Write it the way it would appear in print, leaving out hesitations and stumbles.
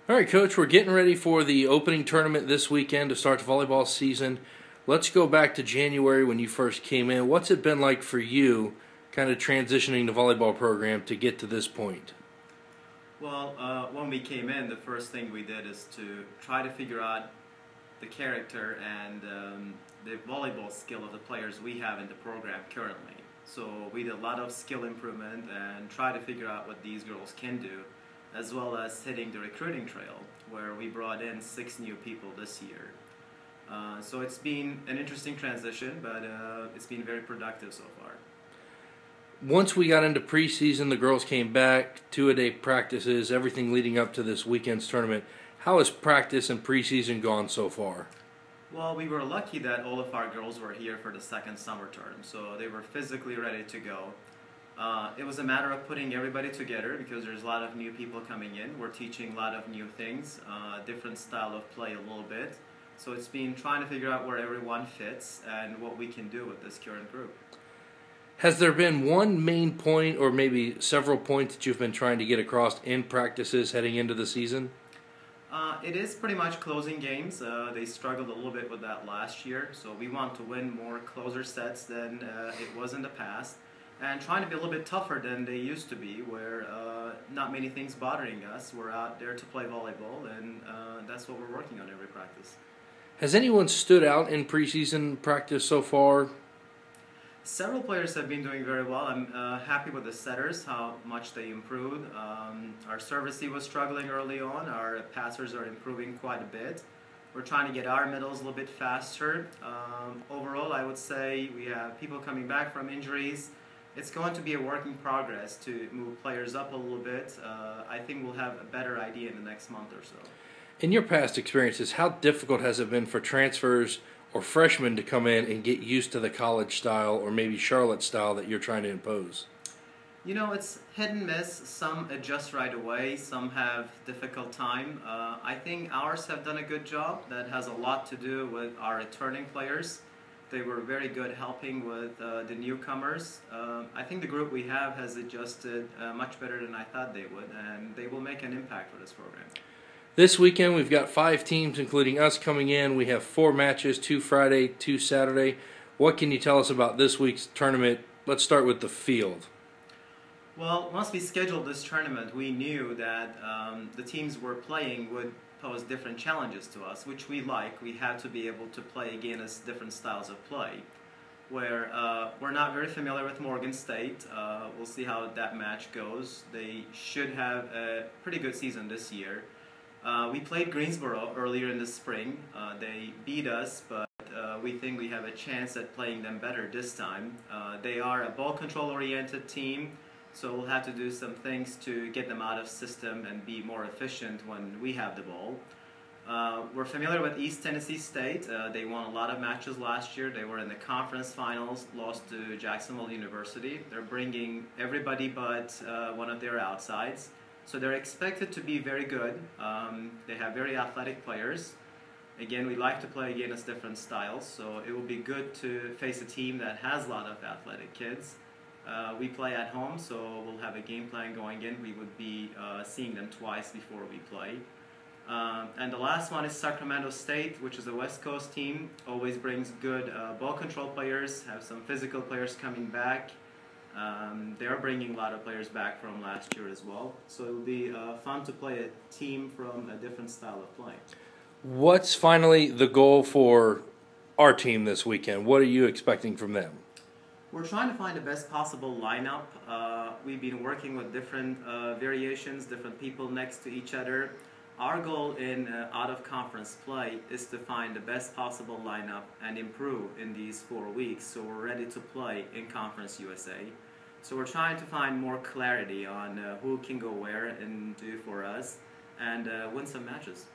All right, Coach, we're getting ready for the opening tournament this weekend to start the volleyball season. Let's go back to January when you first came in. What's it been like for you kind of transitioning the volleyball program to get to this point? Well, when we came in, the first thing we did is to try to figure out the character and the volleyball skill of the players we have in the program currently. So we did a lot of skill improvement and try to figure out what these girls can do, as well as hitting the recruiting trail, where we brought in 6 new people this year. So it's been an interesting transition, but it's been very productive so far. Once we got into preseason, the girls came back, 2-a-day practices, everything leading up to this weekend's tournament. How has practice and preseason gone so far? Well, we were lucky that all of our girls were here for the second summer term, so they were physically ready to go. It was a matter of putting everybody together because there's a lot of new people coming in. We're teaching a lot of new things, different style of play a little bit. So it's been trying to figure out where everyone fits and what we can do with this current group. Has there been one main point or maybe several points that you've been trying to get across in practices heading into the season? It is pretty much closing games. They struggled a little bit with that last year, so we want to win more closer sets than it was in the past, and trying to be a little bit tougher than they used to be, where not many things bothering us. We're out there to play volleyball, and that's what we're working on every practice. Has anyone stood out in preseason practice so far? Several players have been doing very well. I'm happy with the setters, how much they improved. Our servicey was struggling early on. Our passers are improving quite a bit. We're trying to get our middles a little bit faster. Overall, I would say we have people coming back from injuries. It's going to be a work in progress to move players up a little bit. I think we'll have a better idea in the next month or so. In your past experiences, how difficult has it been for transfers or freshmen to come in and get used to the college style or maybe Charlotte style that you're trying to impose? You know, it's hit and miss. Some adjust right away, some have difficult time. I think ours have done a good job. That has a lot to do with our returning players. They were very good helping with the newcomers. I think the group we have has adjusted much better than I thought they would, and they will make an impact for this program. This weekend we've got 5 teams, including us, coming in. We have 4 matches, 2 Friday, 2 Saturday. What can you tell us about this week's tournament? Let's start with the field. Well, once we scheduled this tournament, we knew that the teams we're playing would pose different challenges to us, which we like. We had to be able to play against different styles of play. Where we're not very familiar with Morgan State. We'll see how that match goes. They should have a pretty good season this year. We played Greensboro earlier in the spring. They beat us, but we think we have a chance at playing them better this time. They are a ball control oriented team, so we'll have to do some things to get them out of system and be more efficient when we have the ball. We're familiar with East Tennessee State. They won a lot of matches last year. They were in the conference finals, lost to Jacksonville University. They're bringing everybody but one of their outsides. So they're expected to be very good. They have very athletic players. Again, we like to play against different styles, so it will be good to face a team that has a lot of athletic kids. We play at home, so we'll have a game plan going in. We would be seeing them twice before we play. And the last one is Sacramento State, which is a West Coast team. Always brings good ball control players, have some physical players coming back. They are bringing a lot of players back from last year as well. So it will be fun to play a team from a different style of play. What's finally the goal for our team this weekend? What are you expecting from them? We're trying to find the best possible lineup. We've been working with different variations, different people next to each other. Our goal in out-of-conference play is to find the best possible lineup and improve in these 4 weeks so we're ready to play in Conference USA. So we're trying to find more clarity on who can go where and do for us and win some matches.